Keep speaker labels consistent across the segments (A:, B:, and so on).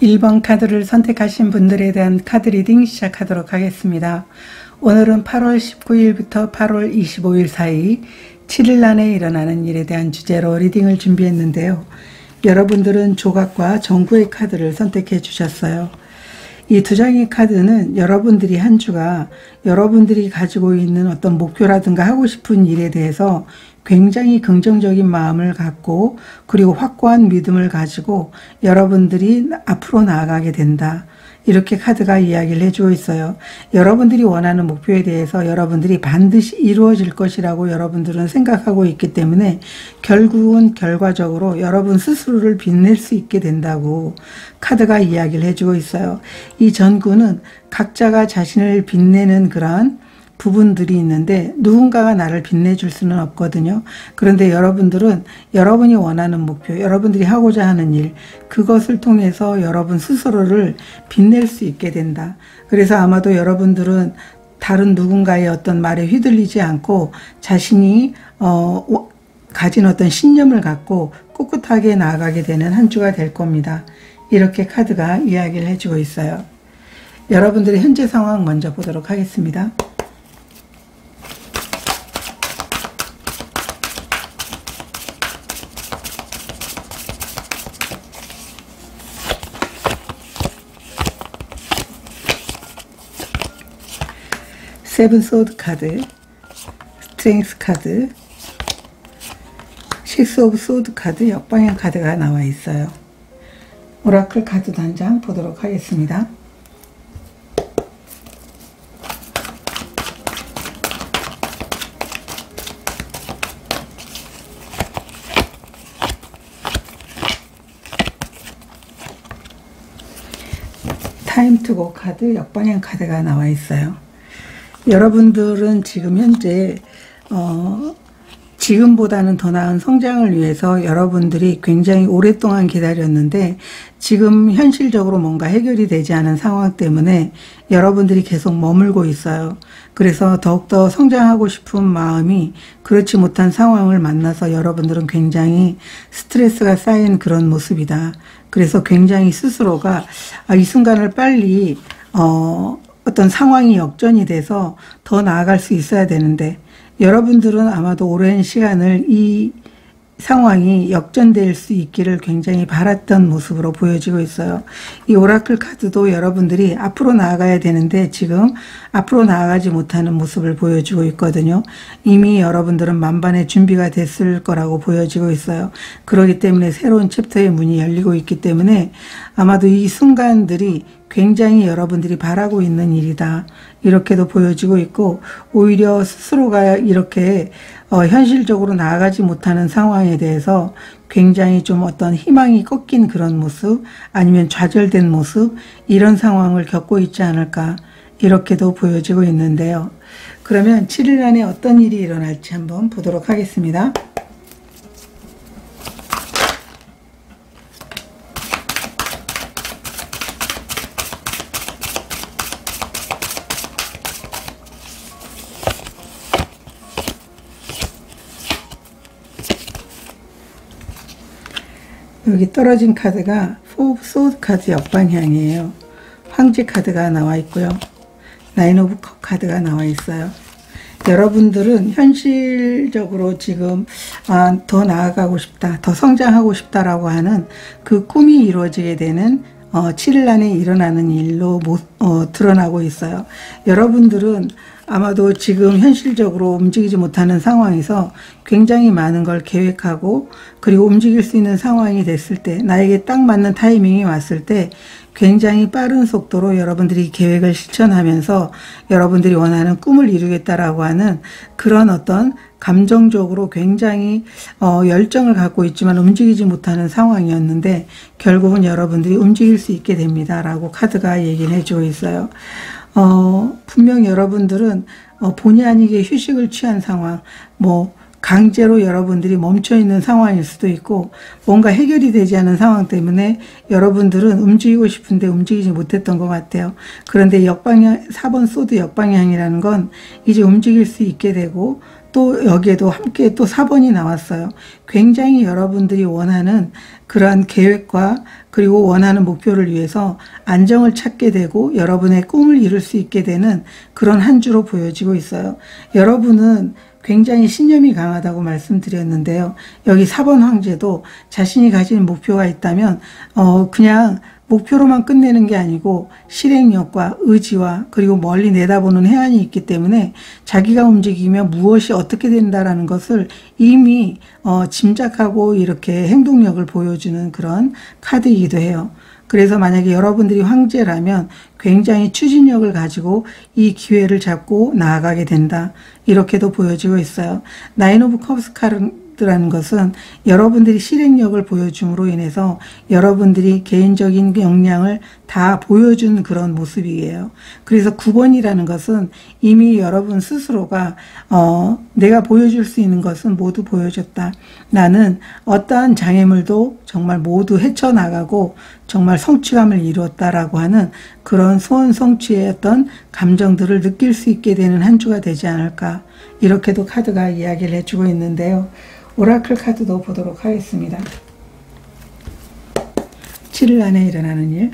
A: 1번 카드를 선택하신 분들에 대한 카드 리딩 시작하도록 하겠습니다. 오늘은 8월 19일부터 8월 25일 사이 7일 안에 일어나는 일에 대한 주제로 리딩을 준비했는데요. 여러분들은 조각과 정구의 카드를 선택해 주셨어요. 이 두 장의 카드는 여러분들이 한 주가 여러분들이 가지고 있는 어떤 목표라든가 하고 싶은 일에 대해서 굉장히 긍정적인 마음을 갖고 그리고 확고한 믿음을 가지고 여러분들이 앞으로 나아가게 된다. 이렇게 카드가 이야기를 해주고 있어요. 여러분들이 원하는 목표에 대해서 여러분들이 반드시 이루어질 것이라고 여러분들은 생각하고 있기 때문에 결국은 결과적으로 여러분 스스로를 빛낼 수 있게 된다고 카드가 이야기를 해주고 있어요. 이 전구는 각자가 자신을 빛내는 그러한 부분들이 있는데 누군가가 나를 빛내줄 수는 없거든요. 그런데 여러분들은 여러분이 원하는 목표, 여러분들이 하고자 하는 일, 그것을 통해서 여러분 스스로를 빛낼 수 있게 된다. 그래서 아마도 여러분들은 다른 누군가의 어떤 말에 휘둘리지 않고 자신이 가진 어떤 신념을 갖고 꿋꿋하게 나아가게 되는 한 주가 될 겁니다. 이렇게 카드가 이야기를 해주고 있어요. 여러분들의 현재 상황 먼저 보도록 하겠습니다. 세븐 소드 카드, 스트렝스 카드, 식스 오브 소드 카드, 역방향 카드가 나와 있어요. 오라클 카드도 한 장 보도록 하겠습니다. 타임 투 고 카드, 역방향 카드가 나와 있어요. 여러분들은 지금 현재 지금보다는 더 나은 성장을 위해서 여러분들이 굉장히 오랫동안 기다렸는데 지금 현실적으로 뭔가 해결이 되지 않은 상황 때문에 여러분들이 계속 머물고 있어요. 그래서 더욱더 성장하고 싶은 마음이 그렇지 못한 상황을 만나서 여러분들은 굉장히 스트레스가 쌓인 그런 모습이다. 그래서 굉장히 스스로가 이 순간을 빨리 어떤 상황이 역전이 돼서 더 나아갈 수 있어야 되는데 여러분들은 아마도 오랜 시간을 이 상황이 역전될 수 있기를 굉장히 바랐던 모습으로 보여지고 있어요. 이 오라클 카드도 여러분들이 앞으로 나아가야 되는데 지금 앞으로 나아가지 못하는 모습을 보여주고 있거든요. 이미 여러분들은 만반의 준비가 됐을 거라고 보여지고 있어요. 그렇기 때문에 새로운 챕터의 문이 열리고 있기 때문에 아마도 이 순간들이 굉장히 여러분들이 바라고 있는 일이다. 이렇게도 보여지고 있고 오히려 스스로가 이렇게 현실적으로 나아가지 못하는 상황에 대해서 굉장히 좀 어떤 희망이 꺾인 그런 모습 아니면 좌절된 모습 이런 상황을 겪고 있지 않을까 이렇게도 보여지고 있는데요. 그러면 7일 안에 어떤 일이 일어날지 한번 보도록 하겠습니다. 여기 떨어진 카드가 4 오브 소드 카드 역방향이에요. 황제 카드가 나와 있고요. 나인 오브 컵 카드가 나와 있어요. 여러분들은 현실적으로 지금 더 나아가고 싶다, 더 성장하고 싶다라고 하는 그 꿈이 이루어지게 되는 7일 안에 일어나는 일로 드러나고 있어요. 여러분들은 아마도 지금 현실적으로 움직이지 못하는 상황에서 굉장히 많은 걸 계획하고 그리고 움직일 수 있는 상황이 됐을 때 나에게 딱 맞는 타이밍이 왔을 때 굉장히 빠른 속도로 여러분들이 계획을 실천하면서 여러분들이 원하는 꿈을 이루겠다라고 하는 그런 어떤 감정적으로 굉장히 열정을 갖고 있지만 움직이지 못하는 상황이었는데 결국은 여러분들이 움직일 수 있게 됩니다 라고 카드가 얘기를 해주고 있어요. 분명 여러분들은 본의 아니게 휴식을 취한 상황, 강제로 여러분들이 멈춰있는 상황일 수도 있고 뭔가 해결이 되지 않은 상황 때문에 여러분들은 움직이고 싶은데 움직이지 못했던 것 같아요. 그런데 역방향 4번 소드 역방향이라는 건 이제 움직일 수 있게 되고 또 여기에도 함께 또 4번이 나왔어요. 굉장히 여러분들이 원하는 그러한 계획과 그리고 원하는 목표를 위해서 안정을 찾게 되고 여러분의 꿈을 이룰 수 있게 되는 그런 한 주로 보여지고 있어요. 여러분은 굉장히 신념이 강하다고 말씀드렸는데요. 여기 4번 황제도 자신이 가진 목표가 있다면 그냥 목표로만 끝내는 게 아니고 실행력과 의지와 그리고 멀리 내다보는 해안이 있기 때문에 자기가 움직이면 무엇이 어떻게 된다라는 것을 이미 짐작하고 이렇게 행동력을 보여주는 그런 카드이기도 해요. 그래서 만약에 여러분들이 황제라면 굉장히 추진력을 가지고 이 기회를 잡고 나아가게 된다. 이렇게도 보여지고 있어요. 나인 오브 컵스 카드라는 것은 여러분들이 실행력을 보여줌으로 인해서 여러분들이 개인적인 역량을 다 보여준 그런 모습이에요. 그래서 9번이라는 것은 이미 여러분 스스로가 내가 보여줄 수 있는 것은 모두 보여줬다. 나는 어떠한 장애물도 정말 모두 헤쳐나가고 정말 성취감을 이루었다라고 하는 그런 소원 성취의 어떤 감정들을 느낄 수 있게 되는 한 주가 되지 않을까. 이렇게도 카드가 이야기를 해주고 있는데요. 오라클 카드도 보도록 하겠습니다. 7일 안에 일어나는 일.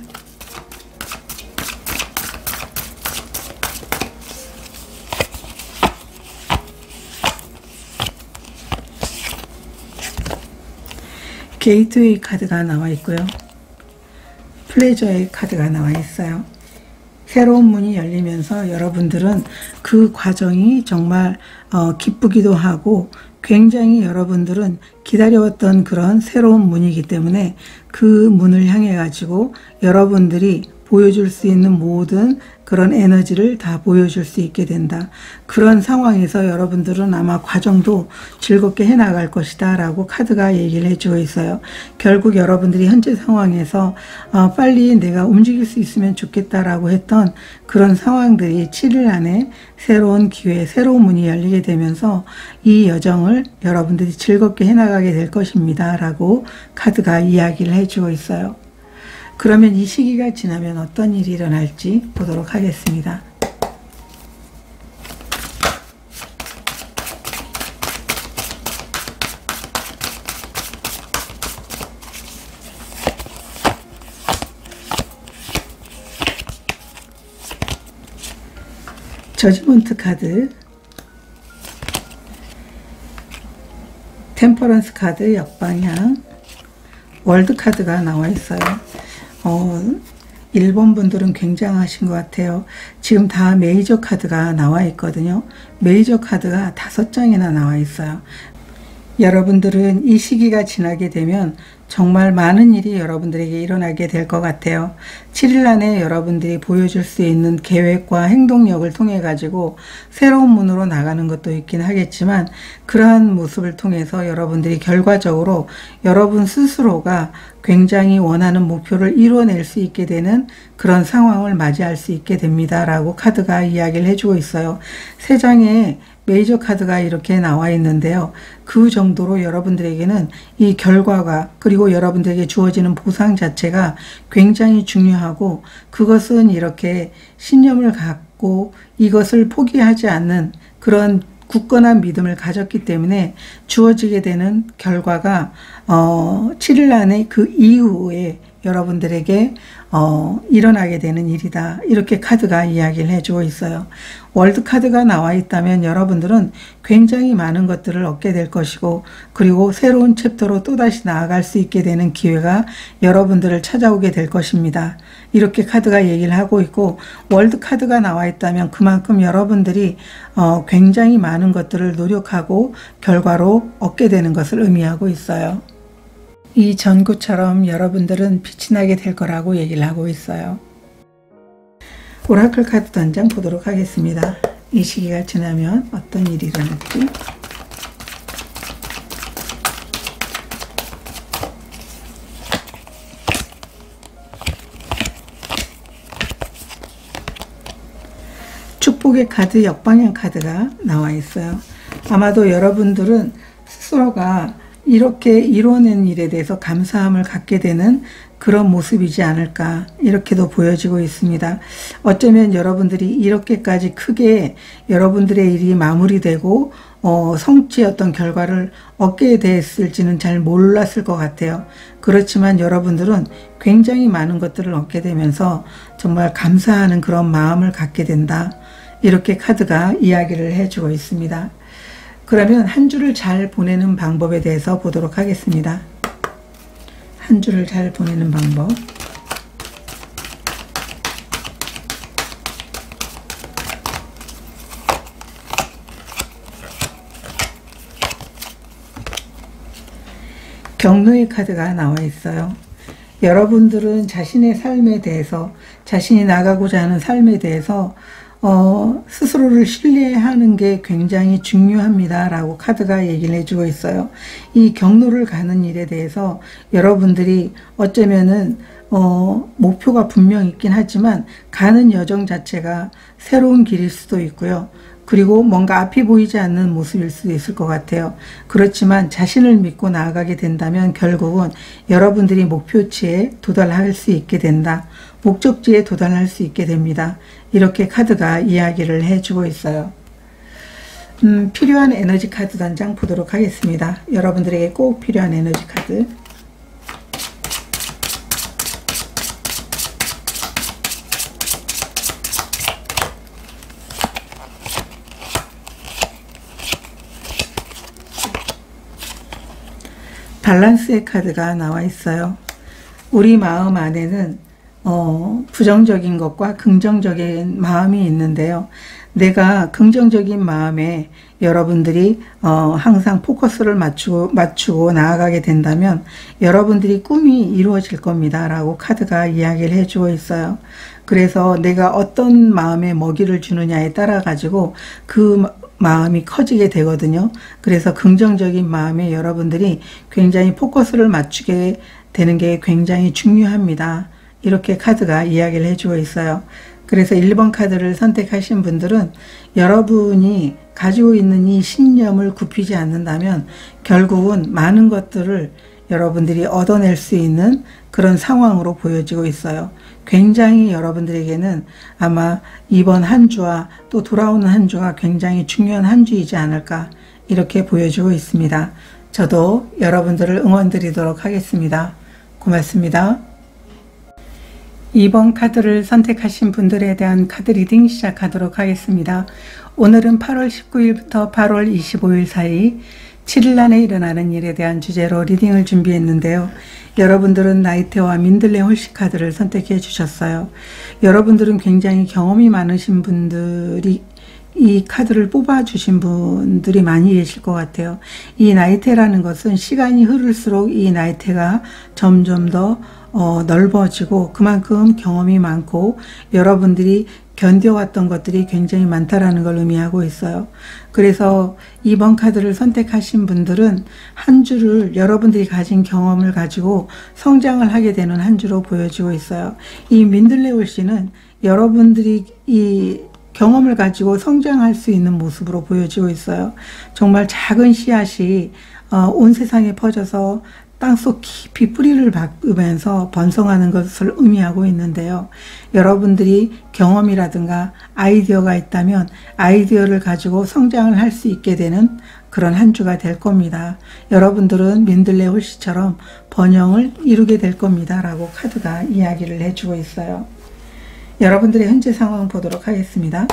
A: 게이트웨이 카드가 나와 있고요. 플레저의 카드가 나와 있어요. 새로운 문이 열리면서 여러분들은 그 과정이 정말 기쁘기도 하고 굉장히 여러분들은 기다려왔던 그런 새로운 문이기 때문에 그 문을 향해 가지고 여러분들이 보여줄 수 있는 모든 그런 에너지를 다 보여줄 수 있게 된다. 그런 상황에서 여러분들은 아마 과정도 즐겁게 해나갈 것이다 라고 카드가 얘기를 해주고 있어요. 결국 여러분들이 현재 상황에서 빨리 내가 움직일 수 있으면 좋겠다라고 했던 그런 상황들이 7일 안에 새로운 기회, 새로운 문이 열리게 되면서 이 여정을 여러분들이 즐겁게 해나가게 될 것입니다 라고 카드가 이야기를 해주고 있어요. 그러면 이 시기가 지나면 어떤 일이 일어날지 보도록 하겠습니다. 저지먼트 카드, 템퍼런스 카드 역방향, 월드 카드가 나와 있어요. 1번 분들은 굉장하신 것 같아요. 지금 다 메이저 카드가 나와 있거든요. 메이저 카드가 5장이나 나와 있어요. 여러분들은 이 시기가 지나게 되면 정말 많은 일이 여러분들에게 일어나게 될 것 같아요. 7일 안에 여러분들이 보여줄 수 있는 계획과 행동력을 통해 가지고 새로운 문으로 나가는 것도 있긴 하겠지만 그러한 모습을 통해서 여러분들이 결과적으로 여러분 스스로가 굉장히 원하는 목표를 이뤄낼 수 있게 되는 그런 상황을 맞이할 수 있게 됩니다 라고 카드가 이야기를 해주고 있어요. 3장의 메이저 카드가 이렇게 나와 있는데요. 그 정도로 여러분들에게는 이 결과가 그리고 여러분들에게 주어지는 보상 자체가 굉장히 중요하고 그것은 이렇게 신념을 갖고 이것을 포기하지 않는 그런 굳건한 믿음을 가졌기 때문에 주어지게 되는 결과가 7일 안에 그 이후에 여러분들에게 일어나게 되는 일이다. 이렇게 카드가 이야기를 해주고 있어요. 월드 카드가 나와 있다면 여러분들은 굉장히 많은 것들을 얻게 될 것이고 그리고 새로운 챕터로 또다시 나아갈 수 있게 되는 기회가 여러분들을 찾아오게 될 것입니다. 이렇게 카드가 얘기를 하고 있고 월드 카드가 나와 있다면 그만큼 여러분들이 굉장히 많은 것들을 노력하고 결과로 얻게 되는 것을 의미하고 있어요. 이 전구처럼 여러분들은 빛이 나게 될 거라고 얘기를 하고 있어요. 오라클 카드 단장 보도록 하겠습니다. 이 시기가 지나면 어떤 일이 일어날지. 축복의 카드, 역방향 카드가 나와 있어요. 아마도 여러분들은 스스로가 이렇게 이뤄낸 일에 대해서 감사함을 갖게 되는 그런 모습이지 않을까, 이렇게도 보여지고 있습니다. 어쩌면 여러분들이 이렇게까지 크게 여러분들의 일이 마무리되고 성취의 어떤 결과를 얻게 됐을지는 잘 몰랐을 것 같아요. 그렇지만 여러분들은 굉장히 많은 것들을 얻게 되면서 정말 감사하는 그런 마음을 갖게 된다, 이렇게 카드가 이야기를 해주고 있습니다. 그러면 한 주를 잘 보내는 방법에 대해서 보도록 하겠습니다. 한 주를 잘 보내는 방법. 경로의 카드가 나와 있어요. 여러분들은 자신의 삶에 대해서, 자신이 나가고자 하는 삶에 대해서 스스로를 신뢰하는 게 굉장히 중요합니다 라고 카드가 얘기를 해주고 있어요. 이 경로를 가는 일에 대해서 여러분들이 어쩌면은 목표가 분명 있긴 하지만 가는 여정 자체가 새로운 길일 수도 있고요. 그리고 뭔가 앞이 보이지 않는 모습일 수도 있을 것 같아요. 그렇지만 자신을 믿고 나아가게 된다면 결국은 여러분들이 목표치에 도달할 수 있게 된다, 목적지에 도달할 수 있게 됩니다. 이렇게 카드가 이야기를 해주고 있어요. 필요한 에너지 카드 단장 보도록 하겠습니다. 여러분들에게 꼭 필요한 에너지 카드. 밸런스의 카드가 나와 있어요. 우리 마음 안에는 부정적인 것과 긍정적인 마음이 있는데요. 내가 긍정적인 마음에 여러분들이 항상 포커스를 맞추고 나아가게 된다면 여러분들이 꿈이 이루어질 겁니다 라고 카드가 이야기를 해주고 있어요. 그래서 내가 어떤 마음에 먹이를 주느냐에 따라 가지고 그 마음이 커지게 되거든요. 그래서 긍정적인 마음에 여러분들이 굉장히 포커스를 맞추게 되는 게 굉장히 중요합니다. 이렇게 카드가 이야기를 해주고 있어요. 그래서 1번 카드를 선택하신 분들은 여러분이 가지고 있는 이 신념을 굽히지 않는다면 결국은 많은 것들을 여러분들이 얻어낼 수 있는 그런 상황으로 보여지고 있어요. 굉장히 여러분들에게는 아마 이번 한 주와 또 돌아오는 한 주가 굉장히 중요한 한 주이지 않을까, 이렇게 보여지고 있습니다. 저도 여러분들을 응원드리도록 하겠습니다. 고맙습니다. 2번 카드를 선택하신 분들에 대한 카드 리딩 시작하도록 하겠습니다. 오늘은 8월 19일부터 8월 25일 사이 7일 안에 일어나는 일에 대한 주제로 리딩을 준비했는데요. 여러분들은 나이테와 민들레 홀씨 카드를 선택해 주셨어요. 여러분들은 굉장히 경험이 많으신 분들이 이 카드를 뽑아주신 분들이 많이 계실 것 같아요. 이 나이테라는 것은 시간이 흐를수록 이 나이테가 점점 더 넓어지고 그만큼 경험이 많고 여러분들이 견뎌왔던 것들이 굉장히 많다라는 걸 의미하고 있어요. 그래서 2번 카드를 선택하신 분들은 한 주를 여러분들이 가진 경험을 가지고 성장을 하게 되는 한 주로 보여지고 있어요. 이 민들레 씨는 여러분들이 이 경험을 가지고 성장할 수 있는 모습으로 보여지고 있어요. 정말 작은 씨앗이 온 세상에 퍼져서 땅속 깊이 뿌리를 박으면서 번성하는 것을 의미하고 있는데요. 여러분들이 경험이라든가 아이디어가 있다면 아이디어를 가지고 성장을 할 수 있게 되는 그런 한 주가 될 겁니다. 여러분들은 민들레 홀씨처럼 번영을 이루게 될 겁니다 라고 카드가 이야기를 해주고 있어요. 여러분들의 현재 상황 보도록 하겠습니다.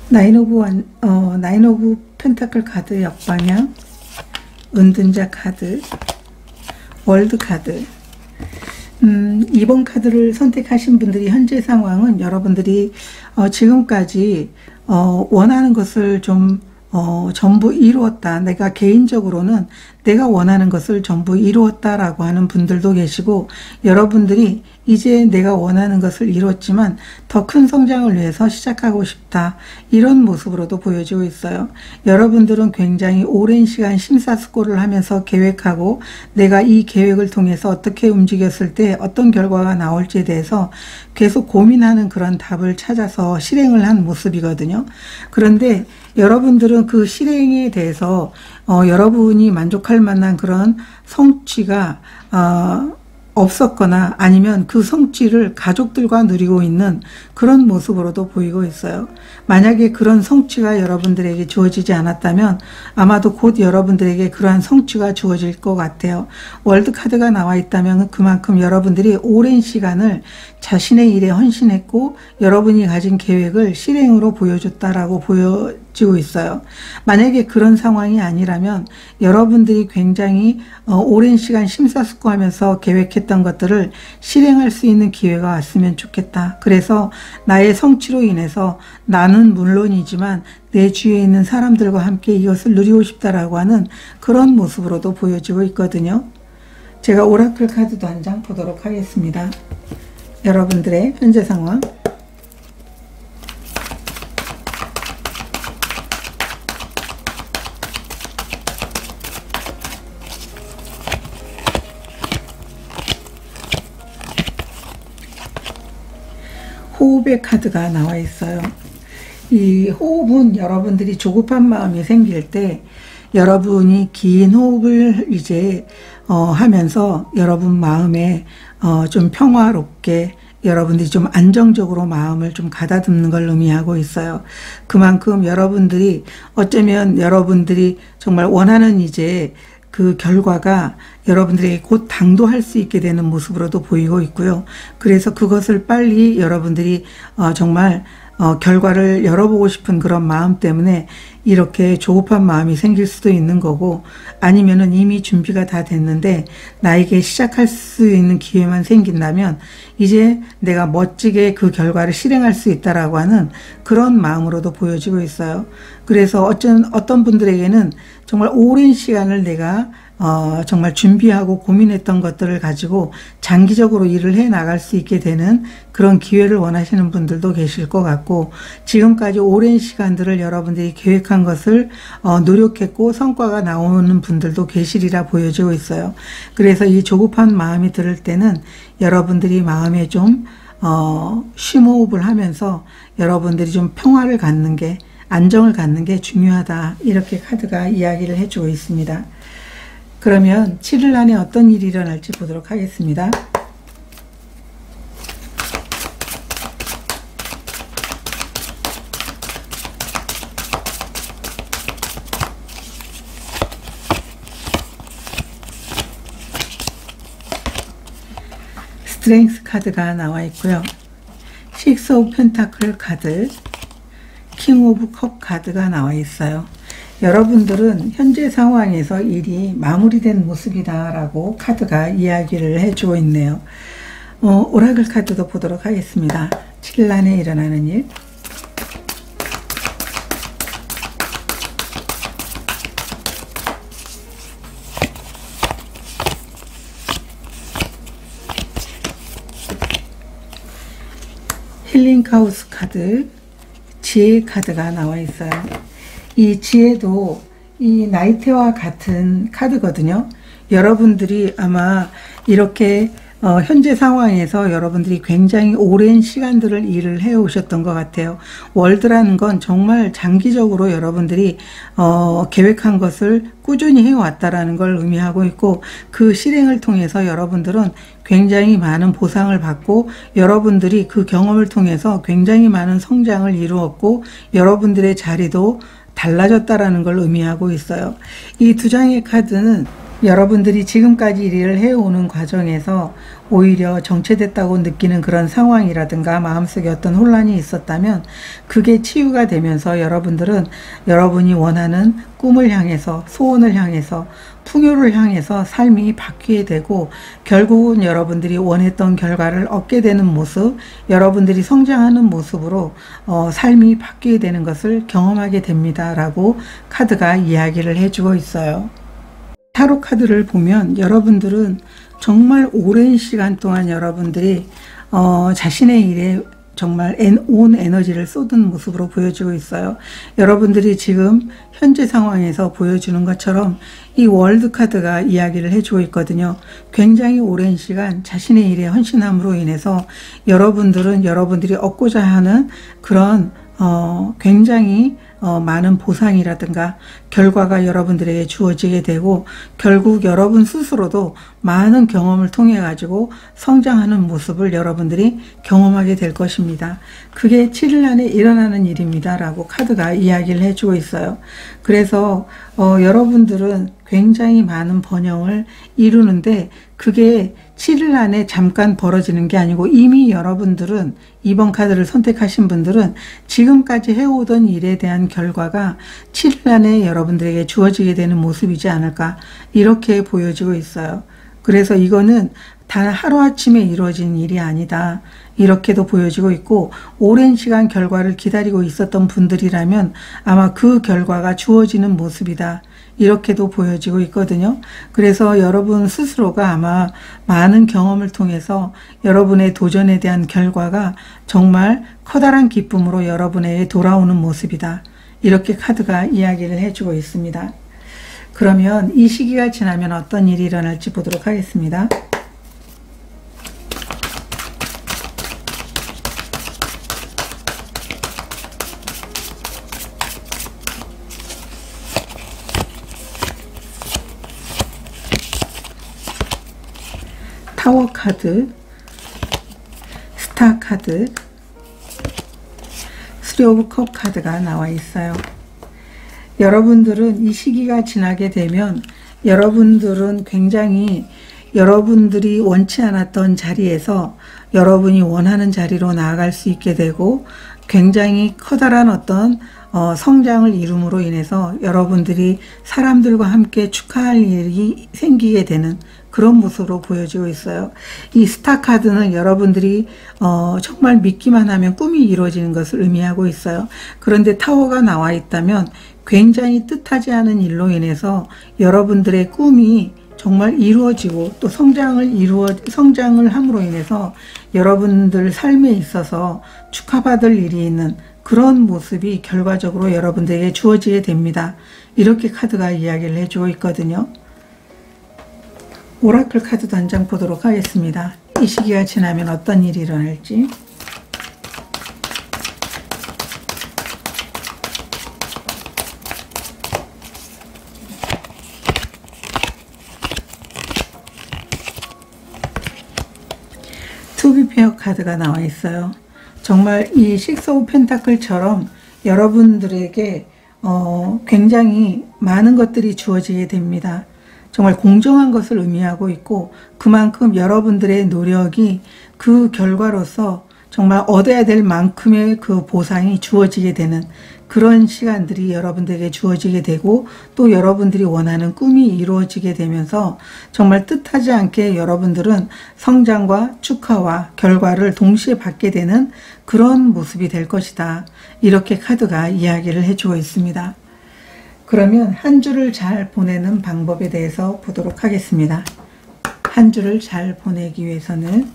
A: 나인 오브 펜타클 카드 역방향, 은둔자 카드, 월드 카드. 2번 카드를 선택하신 분들이 현재 상황은 여러분들이 지금까지 원하는 것을 좀 전부 이루었다. 내가 개인적으로는 내가 원하는 것을 전부 이루었다라고 하는 분들도 계시고, 여러분들이 이제 내가 원하는 것을 이뤘지만 더 큰 성장을 위해서 시작하고 싶다, 이런 모습으로도 보여지고 있어요. 여러분들은 굉장히 오랜 시간 심사숙고를 하면서 계획하고, 내가 이 계획을 통해서 어떻게 움직였을 때 어떤 결과가 나올지에 대해서 계속 고민하는 그런 답을 찾아서 실행을 한 모습이거든요. 그런데 여러분들은 그 실행에 대해서 여러분이 만족할 만한 그런 성취가 없었거나 아니면 그 성취를 가족들과 누리고 있는 그런 모습으로도 보이고 있어요. 만약에 그런 성취가 여러분들에게 주어지지 않았다면 아마도 곧 여러분들에게 그러한 성취가 주어질 것 같아요. 월드카드가 나와 있다면 그만큼 여러분들이 오랜 시간을 자신의 일에 헌신했고 여러분이 가진 계획을 실행으로 보여줬다라고 보여지고 있어요. 만약에 그런 상황이 아니라면 여러분들이 굉장히 오랜 시간 심사숙고하면서 계획했던 것들을 실행할 수 있는 기회가 왔으면 좋겠다. 그래서 나의 성취로 인해서 나는 물론이지만 내 주위에 있는 사람들과 함께 이것을 누리고 싶다라고 하는 그런 모습으로도 보여지고 있거든요. 제가 오라클 카드도 한 장 보도록 하겠습니다. 여러분들의 현재 상황, 호흡의 카드가 나와 있어요. 이 호흡은 여러분들이 조급한 마음이 생길 때 여러분이 긴 호흡을 이제 하면서 여러분 마음에 좀 평화롭게 여러분들이 좀 안정적으로 마음을 좀 가다듬는 걸 의미하고 있어요. 그만큼 여러분들이 어쩌면 여러분들이 정말 원하는 이제 그 결과가 여러분들에게 곧 당도할 수 있게 되는 모습으로도 보이고 있고요. 그래서 그것을 빨리 여러분들이 정말 결과를 열어보고 싶은 그런 마음 때문에 이렇게 조급한 마음이 생길 수도 있는 거고, 아니면은 이미 준비가 다 됐는데 나에게 시작할 수 있는 기회만 생긴다면 이제 내가 멋지게 그 결과를 실행할 수 있다라고 하는 그런 마음으로도 보여지고 있어요. 그래서 어떤 분들에게는 정말 오랜 시간을 내가 정말 준비하고 고민했던 것들을 가지고 장기적으로 일을 해 나갈 수 있게 되는 그런 기회를 원하시는 분들도 계실 것 같고, 지금까지 오랜 시간들을 여러분들이 계획한 것을 노력했고 성과가 나오는 분들도 계시리라 보여지고 있어요. 그래서 이 조급한 마음이 들을 때는 여러분들이 마음에 좀 심호흡을 하면서 여러분들이 좀 평화를 갖는 게, 안정을 갖는 게 중요하다, 이렇게 카드가 이야기를 해주고 있습니다. 그러면 7일 안에 어떤 일이 일어날지 보도록 하겠습니다. 스트렝스 카드가 나와 있고요. 식스 오브 펜타클 카드, 킹 오브 컵 카드가 나와 있어요. 여러분들은 현재 상황에서 일이 마무리된 모습이다 라고 카드가 이야기를 해주고 있네요. 오라클 카드도 보도록 하겠습니다. 7일 안에 일어나는 일. 힐링 카우스 카드, 지혜 카드가 나와 있어요. 이 지혜도 이 나이테와 같은 카드거든요. 여러분들이 아마 이렇게 현재 상황에서 여러분들이 굉장히 오랜 시간들을 일을 해 오셨던 것 같아요. 월드라는 건 정말 장기적으로 여러분들이 계획한 것을 꾸준히 해왔다라는 걸 의미하고 있고, 그 실행을 통해서 여러분들은 굉장히 많은 보상을 받고 여러분들이 그 경험을 통해서 굉장히 많은 성장을 이루었고 여러분들의 자리도 달라졌다라는 걸 의미하고 있어요. 이 두 장의 카드는 여러분들이 지금까지 일을 해오는 과정에서 오히려 정체됐다고 느끼는 그런 상황이라든가 마음속에 어떤 혼란이 있었다면 그게 치유가 되면서 여러분들은 여러분이 원하는 꿈을 향해서, 소원을 향해서, 풍요를 향해서 삶이 바뀌게 되고 결국은 여러분들이 원했던 결과를 얻게 되는 모습, 여러분들이 성장하는 모습으로 삶이 바뀌게 되는 것을 경험하게 됩니다 라고 카드가 이야기를 해주고 있어요. 타로 카드를 보면 여러분들은 정말 오랜 시간 동안 여러분들이 자신의 일에 정말 온 에너지를 쏟은 모습으로 보여지고 있어요. 여러분들이 지금 현재 상황에서 보여주는 것처럼 이 월드 카드가 이야기를 해주고 있거든요. 굉장히 오랜 시간 자신의 일에 헌신함으로 인해서 여러분들은 여러분들이 얻고자 하는 그런 굉장히 많은 보상이라든가 결과가 여러분들에게 주어지게 되고 결국 여러분 스스로도 많은 경험을 통해 가지고 성장하는 모습을 여러분들이 경험하게 될 것입니다. 그게 7일 안에 일어나는 일입니다 라고 카드가 이야기를 해주고 있어요. 그래서 여러분들은 굉장히 많은 번영을 이루는데 그게 7일 안에 잠깐 벌어지는 게 아니고 이미 여러분들은 이번 카드를 선택하신 분들은 지금까지 해오던 일에 대한 결과가 7일 안에 여러분들에게 주어지게 되는 모습이지 않을까 이렇게 보여지고 있어요. 그래서 이거는 단 하루아침에 이루어진 일이 아니다 이렇게도 보여지고 있고 오랜 시간 결과를 기다리고 있었던 분들이라면 아마 그 결과가 주어지는 모습이다 이렇게도 보여지고 있거든요. 그래서 여러분 스스로가 아마 많은 경험을 통해서 여러분의 도전에 대한 결과가 정말 커다란 기쁨으로 여러분에게 돌아오는 모습이다 이렇게 카드가 이야기를 해주고 있습니다. 그러면 이 시기가 지나면 어떤 일이 일어날지 보도록 하겠습니다. 타워 카드, 스타 카드, 쓰리 오브 컵 카드가 나와 있어요. 여러분들은 이 시기가 지나게 되면 여러분들은 굉장히 여러분들이 원치 않았던 자리에서 여러분이 원하는 자리로 나아갈 수 있게 되고 굉장히 커다란 어떤 성장을 이룸으로 인해서 여러분들이 사람들과 함께 축하할 일이 생기게 되는 그런 모습으로 보여지고 있어요. 이 스타 카드는 여러분들이 정말 믿기만 하면 꿈이 이루어지는 것을 의미하고 있어요. 그런데 타워가 나와 있다면 굉장히 뜻하지 않은 일로 인해서 여러분들의 꿈이 정말 이루어지고 또 성장을 함으로 인해서 여러분들 삶에 있어서 축하받을 일이 있는 그런 모습이 결과적으로 여러분들에게 주어지게 됩니다. 이렇게 카드가 이야기를 해주고 있거든요. 오라클 카드도 한 장 보도록 하겠습니다. 이 시기가 지나면 어떤 일이 일어날지. 투비페어 카드가 나와 있어요. 정말 이 식스 오브 펜타클처럼 여러분들에게 굉장히 많은 것들이 주어지게 됩니다. 정말 공정한 것을 의미하고 있고 그만큼 여러분들의 노력이 그 결과로서 정말 얻어야 될 만큼의 그 보상이 주어지게 되는 그런 시간들이 여러분들에게 주어지게 되고 또 여러분들이 원하는 꿈이 이루어지게 되면서 정말 뜻하지 않게 여러분들은 성장과 축하와 결과를 동시에 받게 되는 그런 모습이 될 것이다. 이렇게 카드가 이야기를 해주고 있습니다. 그러면 한 주를 잘 보내는 방법에 대해서 보도록 하겠습니다. 한 주를 잘 보내기 위해서는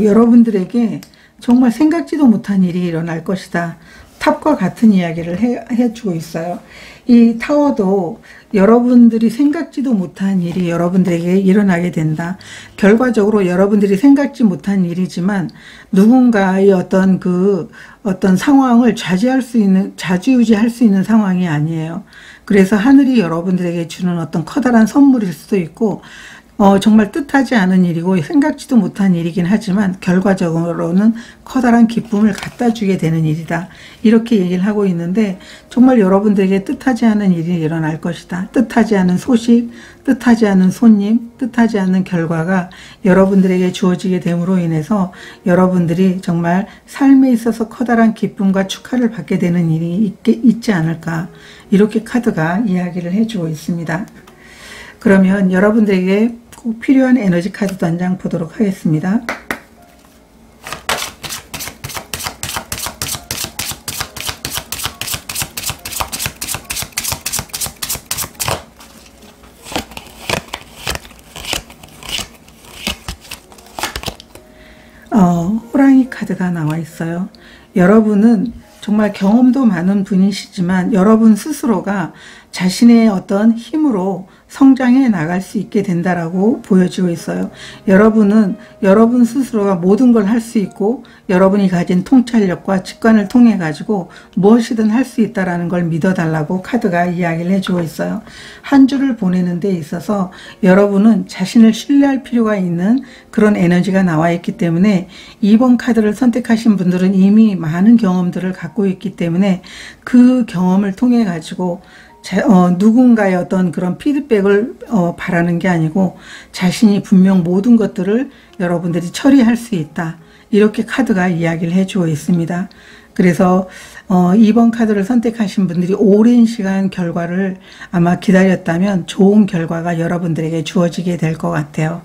A: 여러분들에게 정말 생각지도 못한 일이 일어날 것이다. 탑과 같은 이야기를 해주고 있어요. 이 타워도 여러분들이 생각지도 못한 일이 여러분들에게 일어나게 된다. 결과적으로 여러분들이 생각지 못한 일이지만 누군가의 어떤 상황을 좌지우지할 수 있는 상황이 아니에요. 그래서 하늘이 여러분들에게 주는 어떤 커다란 선물일 수도 있고 정말 뜻하지 않은 일이고 생각지도 못한 일이긴 하지만 결과적으로는 커다란 기쁨을 갖다 주게 되는 일이다. 이렇게 얘기를 하고 있는데 정말 여러분들에게 뜻하지 않은 일이 일어날 것이다. 뜻하지 않은 소식, 뜻하지 않은 손님, 뜻하지 않은 결과가 여러분들에게 주어지게 됨으로 인해서 여러분들이 정말 삶에 있어서 커다란 기쁨과 축하를 받게 되는 일이 있지 않을까. 이렇게 카드가 이야기를 해주고 있습니다. 그러면 여러분들에게 꼭 필요한 에너지 카드도 한 장 보도록 하겠습니다. 호랑이 카드가 나와 있어요. 여러분은 정말 경험도 많은 분이시지만 여러분 스스로가 자신의 어떤 힘으로 성장해 나갈 수 있게 된다라고 보여지고 있어요. 여러분은 여러분 스스로가 모든 걸 할 수 있고 여러분이 가진 통찰력과 직관을 통해 가지고 무엇이든 할 수 있다라는 걸 믿어달라고 카드가 이야기를 해주고 있어요. 한 주를 보내는 데 있어서 여러분은 자신을 신뢰할 필요가 있는 그런 에너지가 나와 있기 때문에 2번 카드를 선택하신 분들은 이미 많은 경험들을 갖고 있기 때문에 그 경험을 통해 가지고 누군가의 어떤 그런 피드백을 바라는 게 아니고 자신이 분명 모든 것들을 여러분들이 처리할 수 있다. 이렇게 카드가 이야기를 해주고 있습니다. 그래서 2번 카드를 선택하신 분들이 오랜 시간 결과를 아마 기다렸다면 좋은 결과가 여러분들에게 주어지게 될 것 같아요.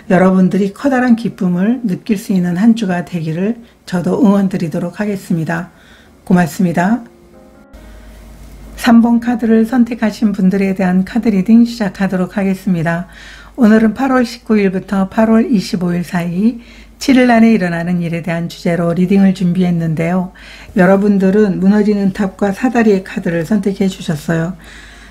A: 여러분들이 커다란 기쁨을 느낄 수 있는 한 주가 되기를 저도 응원 드리도록 하겠습니다. 고맙습니다. 3번 카드를 선택하신 분들에 대한 카드 리딩 시작하도록 하겠습니다. 오늘은 8월 19일부터 8월 25일 사이 7일 안에 일어나는 일에 대한 주제로 리딩을 준비했는데요. 여러분들은 무너지는 탑과 사다리의 카드를 선택해 주셨어요.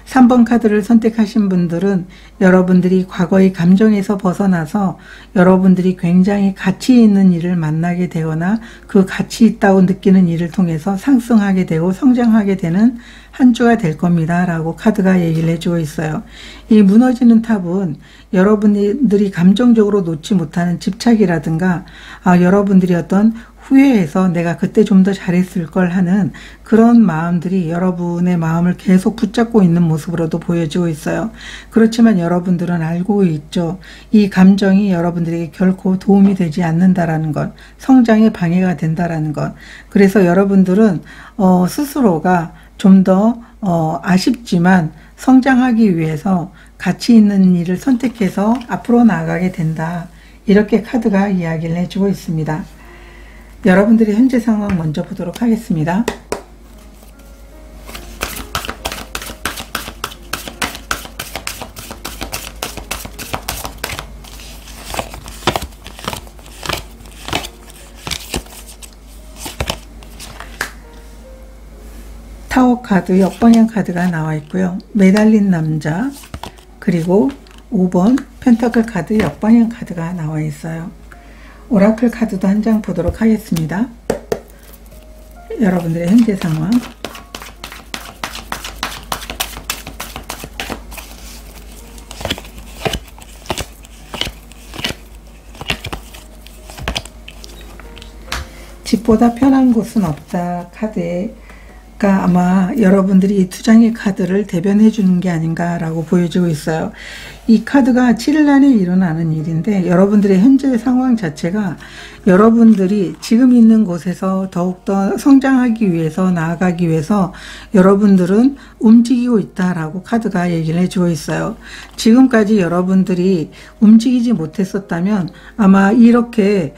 A: 3번 카드를 선택하신 분들은 여러분들이 과거의 감정에서 벗어나서 여러분들이 굉장히 가치 있는 일을 만나게 되거나 그 가치 있다고 느끼는 일을 통해서 상승하게 되고 성장하게 되는 한 주가 될 겁니다 라고 카드가 얘기를 해주고 있어요. 이 무너지는 탑은 여러분들이 감정적으로 놓지 못하는 집착이라든가 여러분들이 어떤 후회해서 내가 그때 좀 더 잘했을 걸 하는 그런 마음들이 여러분의 마음을 계속 붙잡고 있는 모습으로도 보여지고 있어요. 그렇지만 여러분들은 알고 있죠. 이 감정이 여러분들에게 결코 도움이 되지 않는다라는 것, 성장에 방해가 된다라는 것. 그래서 여러분들은 스스로가 좀 더 아쉽지만 성장하기 위해서 가치 있는 일을 선택해서 앞으로 나아가게 된다. 이렇게 카드가 이야기를 해주고 있습니다. 여러분들의 현재 상황 먼저 보도록 하겠습니다. 타워 카드, 역방향 카드가 나와 있고요. 매달린 남자, 그리고 5번 펜타클 카드, 역방향 카드가 나와 있어요. 오라클 카드도 한 장 보도록 하겠습니다. 여러분들의 현재 상황. 집보다 편한 곳은 없다 카드에 아마 여러분들이 이 두 장의 카드를 대변해 주는 게 아닌가라고 보여지고 있어요. 이 카드가 7일 안에 일어나는 일인데 여러분들의 현재 상황 자체가 여러분들이 지금 있는 곳에서 더욱더 성장하기 위해서 나아가기 위해서 여러분들은 움직이고 있다라고 카드가 얘기를 해주고 있어요. 지금까지 여러분들이 움직이지 못했었다면 아마 이렇게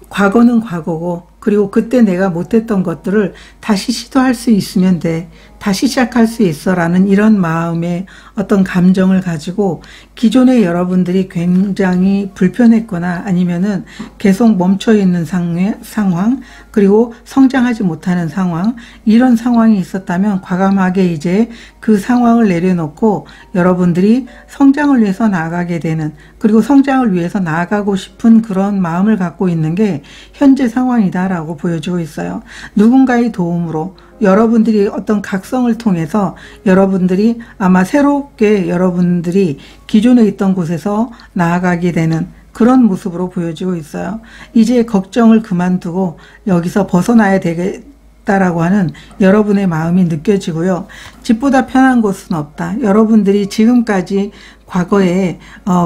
A: 과거는 과거고 그리고 그때 내가 못했던 것들을 다시 시도할 수 있으면 돼. 다시 시작할 수 있어 라는 이런 마음의 어떤 감정을 가지고 기존에 여러분들이 굉장히 불편했거나 아니면은 계속 멈춰 있는 상황 그리고 성장하지 못하는 상황 이런 상황이 있었다면 과감하게 이제 그 상황을 내려놓고 여러분들이 성장을 위해서 나아가게 되는 그리고 성장을 위해서 나아가고 싶은 그런 마음을 갖고 있는 게 현재 상황이다 라고 보여지고 있어요. 누군가의 도움으로 여러분들이 어떤 각성을 통해서 여러분들이 아마 새롭게 여러분들이 기존에 있던 곳에서 나아가게 되는 그런 모습으로 보여지고 있어요. 이제 걱정을 그만두고 여기서 벗어나야 되겠다라고 하는 여러분의 마음이 느껴지고요. 집보다 편한 곳은 없다. 여러분들이 지금까지 과거에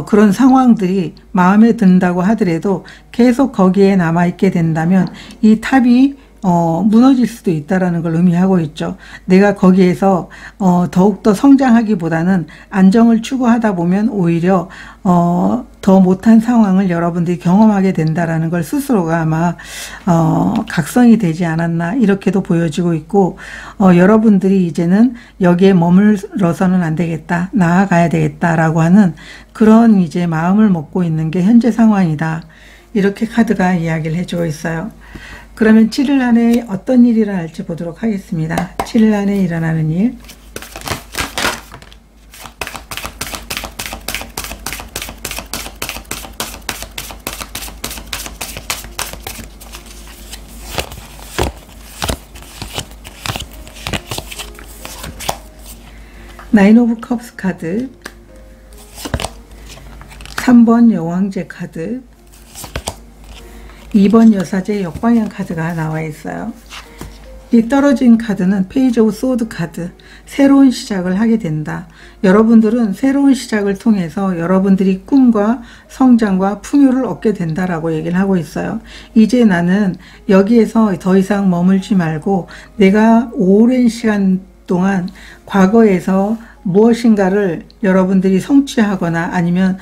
A: 그런 상황들이 마음에 든다고 하더라도 계속 거기에 남아있게 된다면 이 탑이 무너질 수도 있다라는 걸 의미하고 있죠. 내가 거기에서 더욱더 성장하기보다는 안정을 추구하다 보면 오히려 더 못한 상황을 여러분들이 경험하게 된다라는 걸 스스로가 아마 각성이 되지 않았나 이렇게도 보여지고 있고, 여러분들이 이제는 여기에 머물러서는 안 되겠다, 나아가야 되겠다라고 하는 그런 이제 마음을 먹고 있는 게 현재 상황이다, 이렇게 카드가 이야기를 해주고 있어요. 그러면 7일 안에 어떤 일이 일어날지 보도록 하겠습니다. 7일 안에 일어나는 일. 나인 오브 컵스 카드, 3번 여왕제 카드, 2번 여사제 역방향 카드가 나와 있어요. 이 떨어진 카드는 페이지 오브 소드 카드, 새로운 시작을 하게 된다. 여러분들은 새로운 시작을 통해서 여러분들이 꿈과 성장과 풍요를 얻게 된다라고 얘기를 하고 있어요. 이제 나는 여기에서 더 이상 머물지 말고 내가 오랜 시간 동안 과거에서 무엇인가를 여러분들이 성취하거나 아니면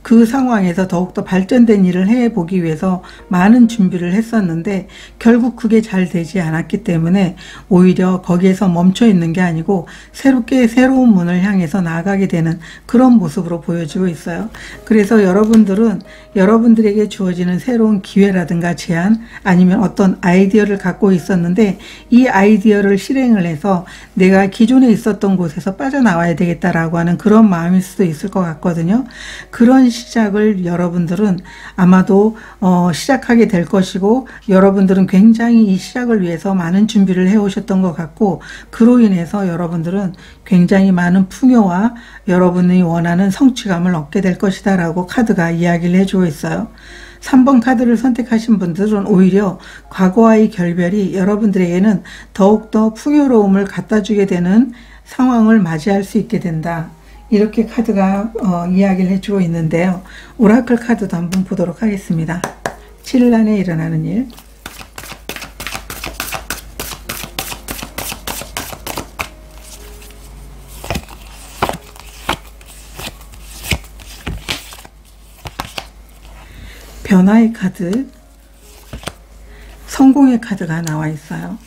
A: 그 상황에서 더욱더 발전된 일을 해보기 위해서 많은 준비를 했었는데 결국 그게 잘 되지 않았기 때문에 오히려 거기에서 멈춰 있는 게 아니고 새롭게 새로운 문을 향해서 나아가게 되는 그런 모습으로 보여지고 있어요. 그래서 여러분들은 여러분들에게 주어지는 새로운 기회라든가 제안 아니면 어떤 아이디어를 갖고 있었는데 이 아이디어를 실행을 해서 내가 기존에 있었던 곳에서 빠져나와야 되겠다라고 하는 그런 마음일 수도 있을 것 같거든요. 그런 시작을 여러분들은 아마도 시작하게 될 것이고, 여러분들은 굉장히 이 시작을 위해서 많은 준비를 해 오셨던 것 같고, 그로 인해서 여러분들은 굉장히 많은 풍요와 여러분이 원하는 성취감을 얻게 될 것이다 라고 카드가 이야기를 해주고 있어요. 3번 카드를 선택하신 분들은 오히려 과거와의 결별이 여러분들에게는 더욱더 풍요로움을 갖다 주게 되는 상황을 맞이할 수 있게 된다, 이렇게 카드가 이야기를 해주고 있는데요. 오라클 카드도 한번 보도록 하겠습니다. 7일 안에 일어나는 일. 변화의 카드, 성공의 카드가 나와 있어요.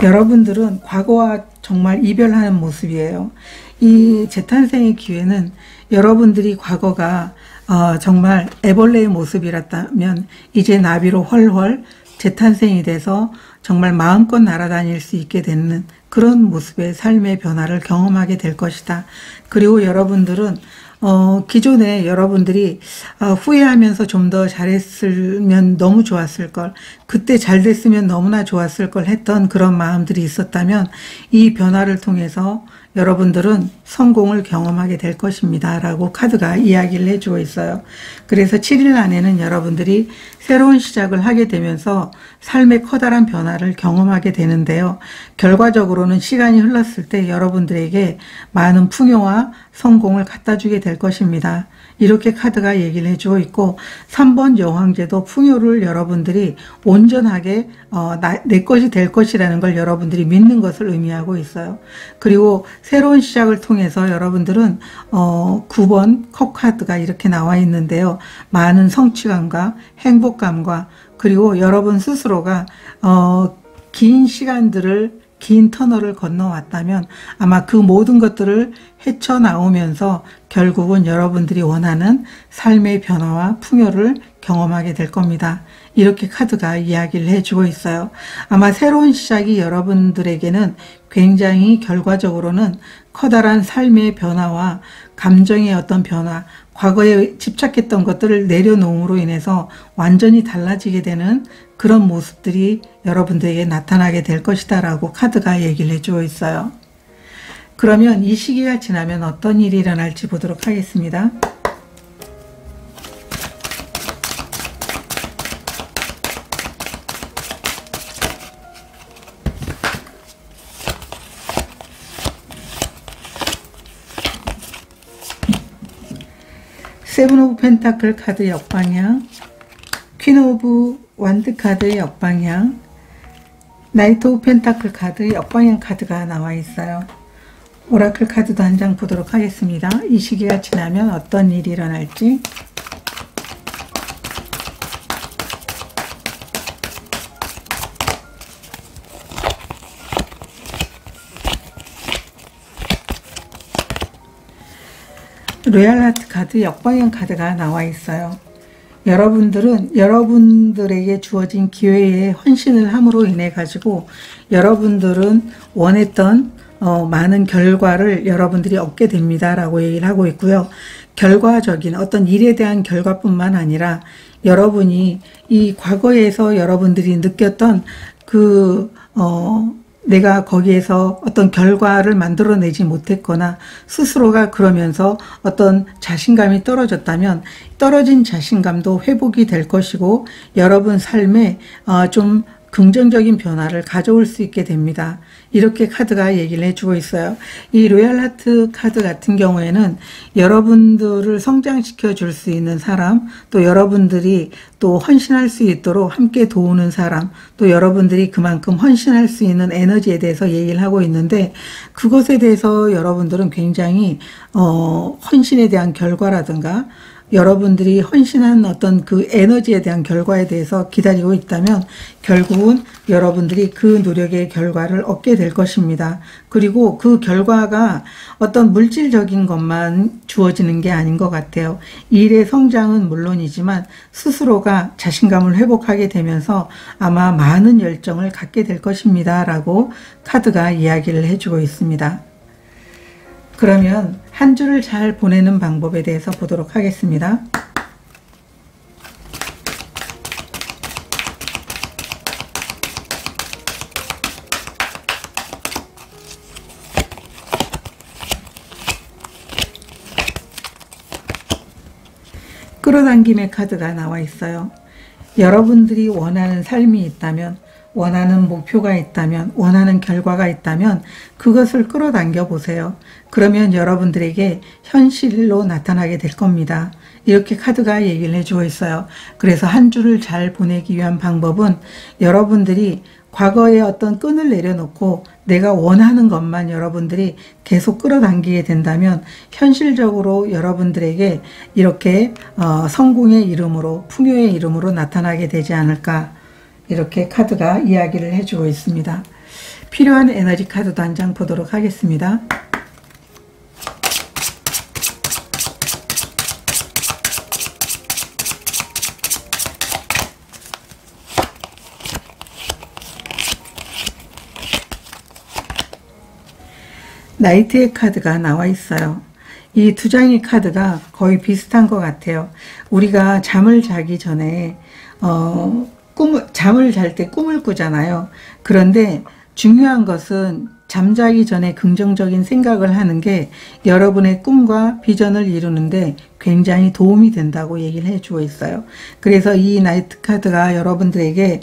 A: 여러분들은 과거와 정말 이별하는 모습이에요. 이 재탄생의 기회는 여러분들이 과거가 정말 애벌레의 모습이었다면 이제 나비로 훨훨 재탄생이 돼서 정말 마음껏 날아다닐 수 있게 되는 그런 모습의 삶의 변화를 경험하게 될 것이다. 그리고 여러분들은 기존에 여러분들이 후회하면서 좀 더 잘했으면 너무 좋았을 걸, 그때 잘 됐으면 너무나 좋았을 걸 했던 그런 마음들이 있었다면 이 변화를 통해서 여러분들은 성공을 경험하게 될 것입니다 라고 카드가 이야기를 해주고 있어요. 그래서 7일 안에는 여러분들이 새로운 시작을 하게 되면서 삶의 커다란 변화를 경험하게 되는데요. 결과적으로는 시간이 흘렀을 때 여러분들에게 많은 풍요와 성공을 갖다 주게 될 것입니다. 이렇게 카드가 얘기를 해주고 있고, 3번 여왕제도 풍요를 여러분들이 온전하게 내 것이 될 것이라는 걸 여러분들이 믿는 것을 의미하고 있어요. 그리고 새로운 시작을 통해서 여러분들은 9번 컵 카드가 이렇게 나와 있는데요. 많은 성취감과 행복감과 그리고 여러분 스스로가 긴 시간들을 긴 터널을 건너왔다면 아마 그 모든 것들을 헤쳐나오면서 결국은 여러분들이 원하는 삶의 변화와 풍요를 경험하게 될 겁니다. 이렇게 카드가 이야기를 해주고 있어요. 아마 새로운 시작이 여러분들에게는 굉장히 결과적으로는 커다란 삶의 변화와 감정의 어떤 변화, 과거에 집착했던 것들을 내려놓음으로 인해서 완전히 달라지게 되는 그런 모습들이 여러분들에게 나타나게 될 것이다 라고 카드가 얘기를 해주고 있어요. 그러면 이 시기가 지나면 어떤 일이 일어날지 보도록 하겠습니다. 세븐 오브 펜타클 카드 역방향, 퀸 오브 완드 카드의 역방향, 나이트 오브 펜타클 카드 역방향 카드가 나와 있어요. 오라클 카드도 한 장 보도록 하겠습니다. 이 시기가 지나면 어떤 일이 일어날지. 로얄 하트 카드 역방향 카드가 나와 있어요. 여러분들은 여러분들에게 주어진 기회에 헌신을 함으로 인해 가지고 여러분들은 원했던 많은 결과를 여러분들이 얻게 됩니다 라고 얘기를 하고 있고요. 결과적인 어떤 일에 대한 결과뿐만 아니라 여러분이 이 과거에서 여러분들이 느꼈던 내가 거기에서 어떤 결과를 만들어내지 못했거나 스스로가 그러면서 어떤 자신감이 떨어졌다면 떨어진 자신감도 회복이 될 것이고 여러분 삶에 좀 긍정적인 변화를 가져올 수 있게 됩니다. 이렇게 카드가 얘기를 해주고 있어요. 이 로얄 하트 카드 같은 경우에는 여러분들을 성장시켜 줄 수 있는 사람, 또 여러분들이 또 헌신할 수 있도록 함께 도우는 사람, 또 여러분들이 그만큼 헌신할 수 있는 에너지에 대해서 얘기를 하고 있는데, 그것에 대해서 여러분들은 굉장히 헌신에 대한 결과라든가 여러분들이 헌신한 어떤 그 에너지에 대한 결과에 대해서 기다리고 있다면 결국은 여러분들이 그 노력의 결과를 얻게 될 것입니다. 그리고 그 결과가 어떤 물질적인 것만 주어지는 게 아닌 것 같아요. 일의 성장은 물론이지만 스스로가 자신감을 회복하게 되면서 아마 많은 열정을 갖게 될 것입니다 라고 카드가 이야기를 해주고 있습니다. 그러면 한 주를 잘 보내는 방법에 대해서 보도록 하겠습니다. 끌어당김의 카드가 나와 있어요. 여러분들이 원하는 삶이 있다면, 원하는 목표가 있다면, 원하는 결과가 있다면 그것을 끌어당겨 보세요. 그러면 여러분들에게 현실로 나타나게 될 겁니다. 이렇게 카드가 얘기를 해주고 있어요. 그래서 한 주를 잘 보내기 위한 방법은 여러분들이 과거에 어떤 끈을 내려놓고 내가 원하는 것만 여러분들이 계속 끌어당기게 된다면 현실적으로 여러분들에게 이렇게 성공의 이름으로, 풍요의 이름으로 나타나게 되지 않을까, 이렇게 카드가 이야기를 해주고 있습니다. 필요한 에너지 카드도 한 장 보도록 하겠습니다. 나이트의 카드가 나와 있어요. 이 두 장의 카드가 거의 비슷한 것 같아요. 우리가 잠을 자기 전에 잠을 잘 때 꿈을 꾸잖아요. 그런데 중요한 것은 잠자기 전에 긍정적인 생각을 하는 게 여러분의 꿈과 비전을 이루는데 굉장히 도움이 된다고 얘기를 해주고 있어요. 그래서 이 나이트 카드가 여러분들에게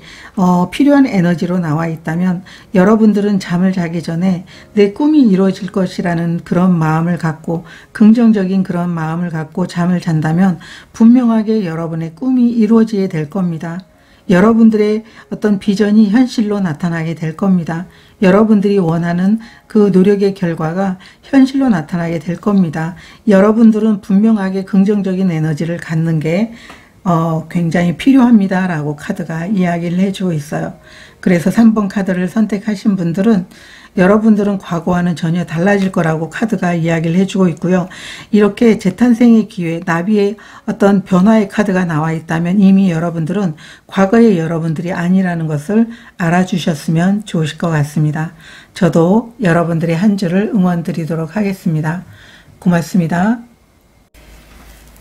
A: 필요한 에너지로 나와 있다면 여러분들은 잠을 자기 전에 내 꿈이 이루어질 것이라는 그런 마음을 갖고, 긍정적인 그런 마음을 갖고 잠을 잔다면 분명하게 여러분의 꿈이 이루어지게 될 겁니다. 여러분들의 어떤 비전이 현실로 나타나게 될 겁니다. 여러분들이 원하는 그 노력의 결과가 현실로 나타나게 될 겁니다. 여러분들은 분명하게 긍정적인 에너지를 갖는 게 굉장히 필요합니다 라고 카드가 이야기를 해주고 있어요. 그래서 3번 카드를 선택하신 분들은 여러분들은 과거와는 전혀 달라질 거라고 카드가 이야기를 해주고 있고요. 이렇게 재탄생의 기회, 나비의 어떤 변화의 카드가 나와 있다면 이미 여러분들은 과거의 여러분들이 아니라는 것을 알아주셨으면 좋으실 것 같습니다. 저도 여러분들의 한 주를 응원 드리도록 하겠습니다. 고맙습니다.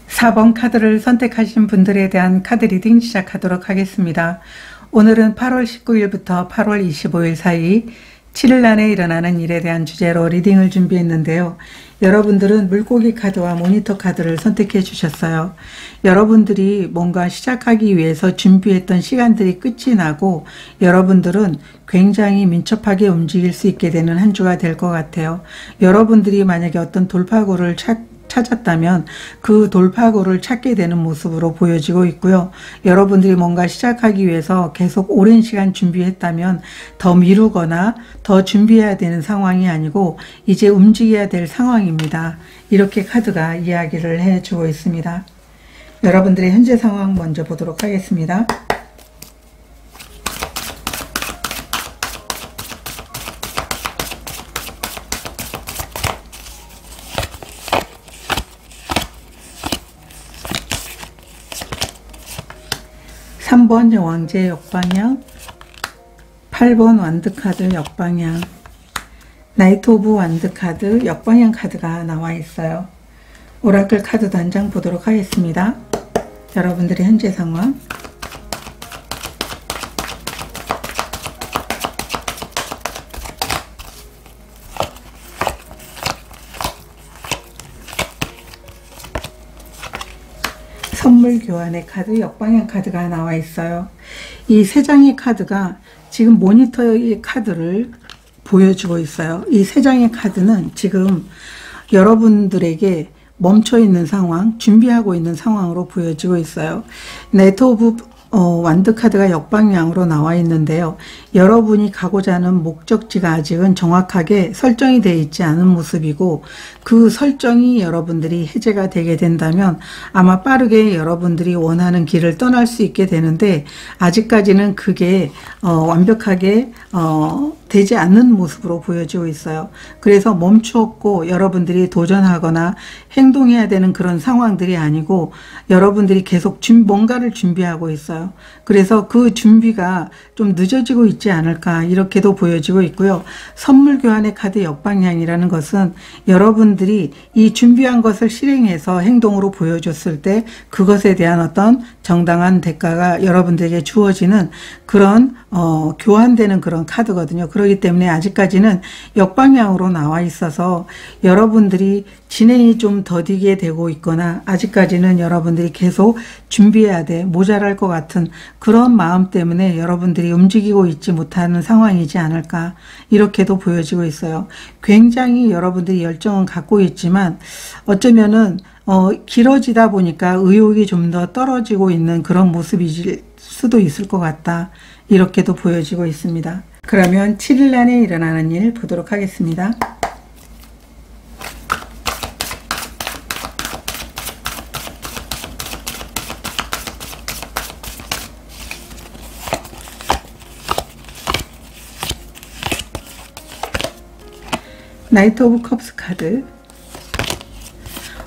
A: 4번 카드를 선택하신 분들에 대한 카드 리딩 시작하도록 하겠습니다. 오늘은 8월 19일부터 8월 25일 사이 7일 안에 일어나는 일에 대한 주제로 리딩을 준비했는데요. 여러분들은 물고기 카드와 모니터 카드를 선택해 주셨어요. 여러분들이 뭔가 시작하기 위해서 준비했던 시간들이 끝이 나고 여러분들은 굉장히 민첩하게 움직일 수 있게 되는 한 주가 될 것 같아요. 여러분들이 만약에 어떤 돌파구를 찾았다면 그 돌파구를 찾게 되는 모습으로 보여지고 있고요. 여러분들이 뭔가 시작하기 위해서 계속 오랜 시간 준비했다면 더 미루거나 더 준비해야 되는 상황이 아니고 이제 움직여야 될 상황입니다. 이렇게 카드가 이야기를 해주고 있습니다. 여러분들의 현재 상황 먼저 보도록 하겠습니다. 삼 번 여왕제 역방향, 8번 완드카드 역방향, 나이트 오브 완드카드 역방향 카드가 나와 있어요. 오라클 카드도 한 장 보도록 하겠습니다. 여러분들의 현재 상황. 선물 교환의 카드, 역방향 카드가 나와 있어요. 이 세 장의 카드가 지금 모니터의 카드를 보여주고 있어요. 이 세 장의 카드는 지금 여러분들에게 멈춰 있는 상황, 준비하고 있는 상황으로 보여지고 있어요. 나이트 오브 완드 카드가 역방향으로 나와 있는데요. 여러분이 가고자 하는 목적지가 아직은 정확하게 설정이 되어 있지 않은 모습이고, 그 설정이 여러분들이 해제가 되게 된다면 아마 빠르게 여러분들이 원하는 길을 떠날 수 있게 되는데, 아직까지는 그게 완벽하게 되지 않는 모습으로 보여지고 있어요. 그래서 멈추었고 여러분들이 도전하거나 행동해야 되는 그런 상황들이 아니고 여러분들이 계속 뭔가를 준비하고 있어요. 그래서 그 준비가 좀 늦어지고 있지 않을까, 이렇게도 보여지고 있고요. 선물 교환의 카드 역방향이라는 것은 여러분들이 이 준비한 것을 실행해서 행동으로 보여줬을 때 그것에 대한 어떤 정당한 대가가 여러분들에게 주어지는 그런 교환되는 그런 카드거든요. 그렇기 때문에 아직까지는 역방향으로 나와 있어서 여러분들이 진행이 좀 더디게 되고 있거나 아직까지는 여러분들이 계속 준비해야 돼, 모자랄 것 같은 그런 마음 때문에 여러분들이 움직이고 있지 못하는 상황이지 않을까, 이렇게도 보여지고 있어요. 굉장히 여러분들이 열정은 갖고 있지만 어쩌면은 길어지다 보니까 의욕이 좀 더 떨어지고 있는 그런 모습일 수도 있을 것 같다, 이렇게도 보여지고 있습니다. 그러면 7일 안에 일어나는 일 보도록 하겠습니다. 나이트 오브 컵스 카드,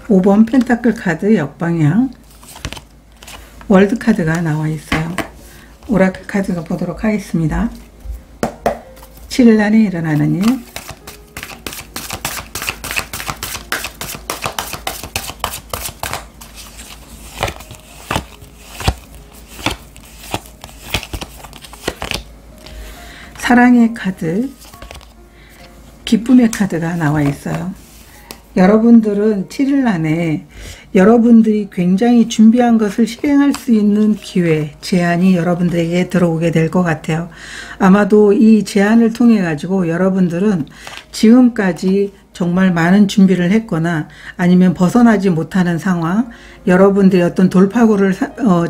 A: 5번 펜타클 카드 역방향, 월드 카드가 나와 있어요. 오라클 카드가 보도록 하겠습니다. 7일 안에 일어나는 일, 사랑의 카드, 기쁨의 카드가 나와 있어요. 여러분들은 7일 안에 여러분들이 굉장히 준비한 것을 실행할 수 있는 기회, 제안이 여러분들에게 들어오게 될 것 같아요. 아마도 이 제안을 통해 가지고 여러분들은 지금까지 정말 많은 준비를 했거나 아니면 벗어나지 못하는 상황, 여러분들이 어떤 돌파구를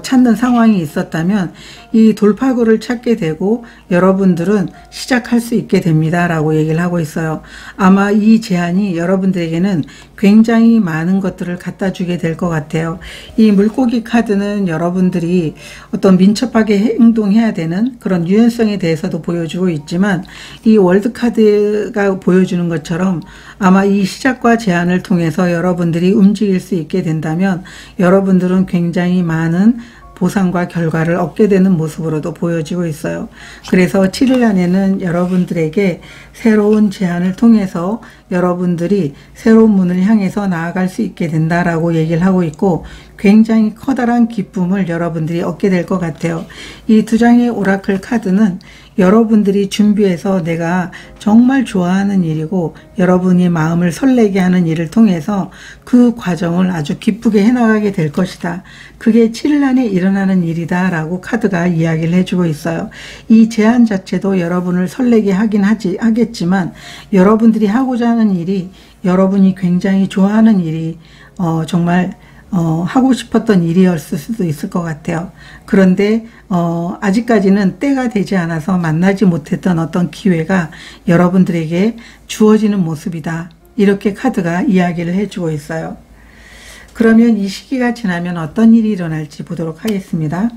A: 찾는 상황이 있었다면 이 돌파구를 찾게 되고 여러분들은 시작할 수 있게 됩니다 라고 얘기를 하고 있어요. 아마 이 제안이 여러분들에게는 굉장히 많은 것들을 갖다 주게 될 것 같아요. 이 물고기 카드는 여러분들이 어떤 민첩하게 행동해야 되는 그런 유연성에 대해서도 보여주고 있지만, 이 월드 카드가 보여주는 것처럼 아마 이 시작과 제안을 통해서 여러분들이 움직일 수 있게 된다면 여러분들은 굉장히 많은 보상과 결과를 얻게 되는 모습으로도 보여지고 있어요. 그래서 7일 안에는 여러분들에게 새로운 제안을 통해서 여러분들이 새로운 문을 향해서 나아갈 수 있게 된다라고 얘기를 하고 있고, 굉장히 커다란 기쁨을 여러분들이 얻게 될 것 같아요. 이 두 장의 오라클 카드는 여러분들이 준비해서 내가 정말 좋아하는 일이고 여러분이 마음을 설레게 하는 일을 통해서 그 과정을 아주 기쁘게 해나가게 될 것이다. 그게 7일 안에 일어나는 일이다 라고 카드가 이야기를 해주고 있어요. 이 제안 자체도 여러분을 설레게 하긴 하겠지만 여러분들이 하고자 하는 일이 여러분이 굉장히 좋아하는 일이 정말 하고 싶었던 일이었을 수도 있을 것 같아요. 그런데 아직까지는 때가 되지 않아서 만나지 못했던 어떤 기회가 여러분들에게 주어지는 모습이다. 이렇게 카드가 이야기를 해주고 있어요. 그러면 이 시기가 지나면 어떤 일이 일어날지 보도록 하겠습니다.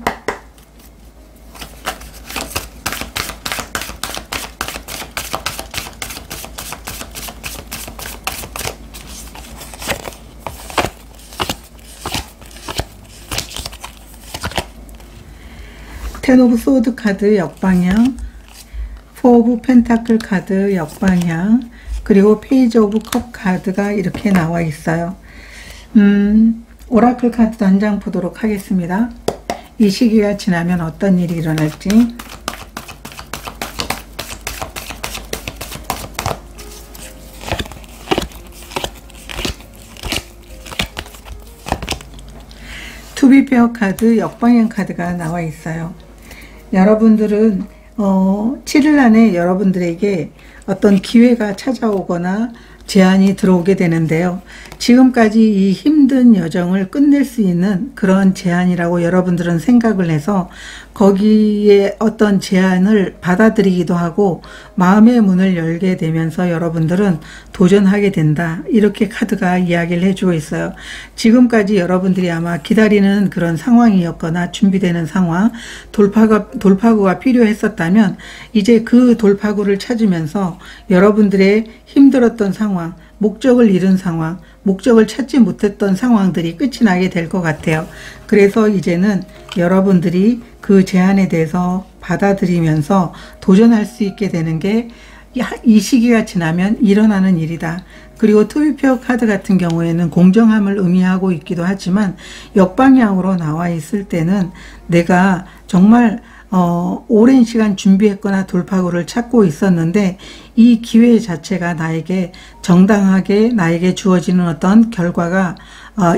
A: 텐 오브 소드 카드 역방향, 포 오브 펜타클 카드 역방향, 그리고 페이지 오브 컵 카드가 이렇게 나와 있어요. 오라클 카드도 한 장 보도록 하겠습니다. 이 시기가 지나면 어떤 일이 일어날지. 투비페어 카드 역방향 카드가 나와 있어요. 여러분들은 7일 안에 여러분들에게 어떤 기회가 찾아오거나 제안이 들어오게 되는데요. 지금까지 이 힘든 여정을 끝낼 수 있는 그런 제안이라고 여러분들은 생각을 해서 거기에 어떤 제안을 받아들이기도 하고 마음의 문을 열게 되면서 여러분들은 도전하게 된다. 이렇게 카드가 이야기를 해주고 있어요. 지금까지 여러분들이 아마 기다리는 그런 상황이었거나 준비되는 상황, 돌파구가 필요했었다면 이제 그 돌파구를 찾으면서 여러분들의 힘들었던 상황, 목적을 잃은 상황, 목적을 찾지 못했던 상황들이 끝이 나게 될 것 같아요. 그래서 이제는 여러분들이 그 제안에 대해서 받아들이면서 도전할 수 있게 되는 게 이 시기가 지나면 일어나는 일이다. 그리고 투비페어 카드 같은 경우에는 공정함을 의미하고 있기도 하지만 역방향으로 나와 있을 때는 내가 정말 오랜 시간 준비했거나 돌파구를 찾고 있었는데 이 기회 자체가 나에게 정당하게 나에게 주어지는 어떤 결과가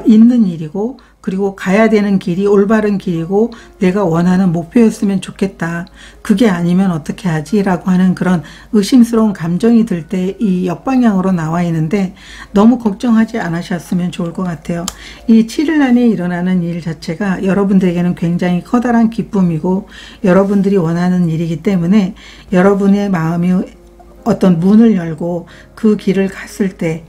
A: 있는 일이고 그리고 가야 되는 길이 올바른 길이고 내가 원하는 목표였으면 좋겠다. 그게 아니면 어떻게 하지? 라고 하는 그런 의심스러운 감정이 들 때 이 역방향으로 나와 있는데 너무 걱정하지 않으셨으면 좋을 것 같아요. 이 7일 안에 일어나는 일 자체가 여러분들에게는 굉장히 커다란 기쁨이고 여러분들이 원하는 일이기 때문에 여러분의 마음이 어떤 문을 열고 그 길을 갔을 때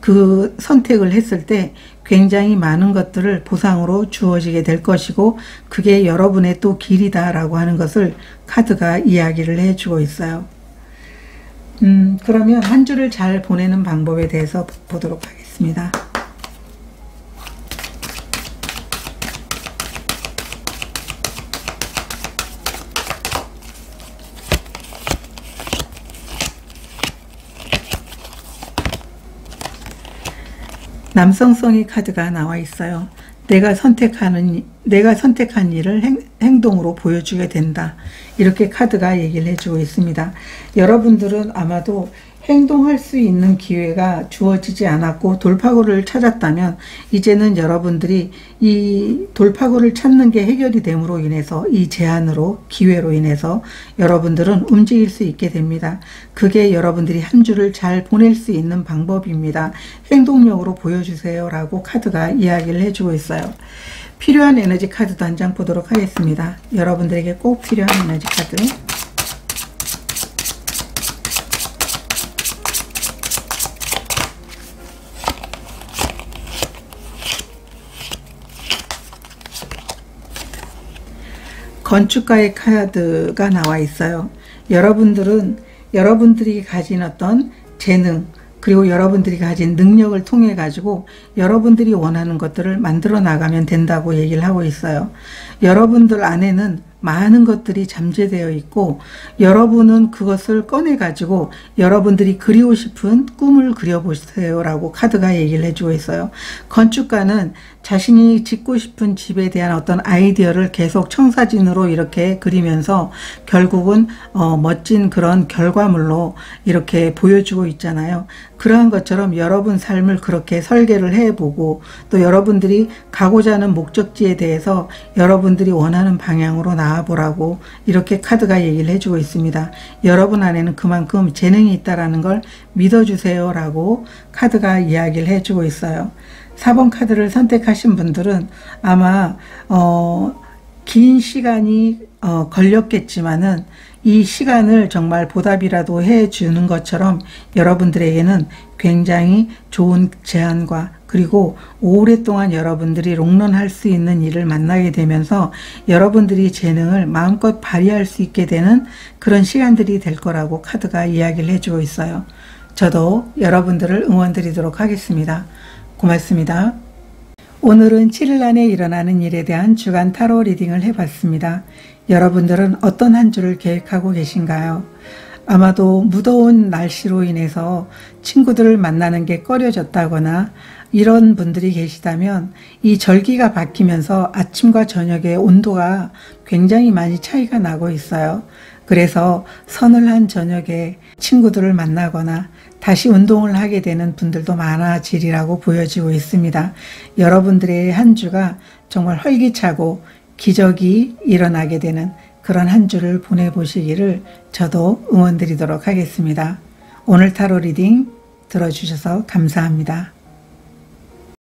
A: 그 선택을 했을 때 굉장히 많은 것들을 보상으로 주어지게 될 것이고 그게 여러분의 또 길이다 라고 하는 것을 카드가 이야기를 해주고 있어요. 그러면 한 주를 잘 보내는 방법에 대해서 보도록 하겠습니다. 남성성의 카드가 나와 있어요. 내가 선택한 일을 행동으로 보여주게 된다. 이렇게 카드가 얘기를 해주고 있습니다. 여러분들은 아마도 행동할 수 있는 기회가 주어지지 않았고 돌파구를 찾았다면 이제는 여러분들이 이 돌파구를 찾는 게 해결이 됨으로 인해서 이 제안으로 기회로 인해서 여러분들은 움직일 수 있게 됩니다. 그게 여러분들이 한 주를 잘 보낼 수 있는 방법입니다. 행동력으로 보여주세요 라고 카드가 이야기를 해주고 있어요. 필요한 에너지 카드도 한 장 보도록 하겠습니다. 여러분들에게 꼭 필요한 에너지 카드. 건축가의 카드가 나와 있어요. 여러분들이 가진 어떤 재능 그리고 여러분들이 가진 능력을 통해 가지고 여러분들이 원하는 것들을 만들어 나가면 된다고 얘기를 하고 있어요. 여러분들 안에는 많은 것들이 잠재되어 있고 여러분은 그것을 꺼내 가지고 여러분들이 그리고 싶은 꿈을 그려보세요 라고 카드가 얘기를 해주고 있어요. 건축가는 자신이 짓고 싶은 집에 대한 어떤 아이디어를 계속 청사진으로 이렇게 그리면서 결국은 멋진 그런 결과물로 이렇게 보여주고 있잖아요. 그러한 것처럼 여러분 삶을 그렇게 설계를 해보고 또 여러분들이 가고자 하는 목적지에 대해서 여러분들이 원하는 방향으로 나아보라고 이렇게 카드가 얘기를 해주고 있습니다. 여러분 안에는 그만큼 재능이 있다는 걸 믿어주세요 라고 카드가 이야기를 해주고 있어요. 4번 카드를 선택하신 분들은 아마 긴 시간이 걸렸겠지만은 이 시간을 정말 보답이라도 해주는 것처럼 여러분들에게는 굉장히 좋은 제안과 그리고 오랫동안 여러분들이 롱런할 수 있는 일을 만나게 되면서 여러분들이 재능을 마음껏 발휘할 수 있게 되는 그런 시간들이 될 거라고 카드가 이야기를 해주고 있어요. 저도 여러분들을 응원드리도록 하겠습니다. 고맙습니다. 오늘은 7일 안에 일어나는 일에 대한 주간 타로 리딩을 해봤습니다. 여러분들은 어떤 한 주를 계획하고 계신가요? 아마도 무더운 날씨로 인해서 친구들을 만나는 게 꺼려졌다거나 이런 분들이 계시다면 이 절기가 바뀌면서 아침과 저녁의 온도가 굉장히 많이 차이가 나고 있어요. 그래서 서늘한 저녁에 친구들을 만나거나 다시 운동을 하게 되는 분들도 많아지리라고 보여지고 있습니다. 여러분들의 한 주가 정말 활기차고 기적이 일어나게 되는 그런 한 주를 보내보시기를 저도 응원드리도록 하겠습니다. 오늘 타로 리딩 들어주셔서 감사합니다.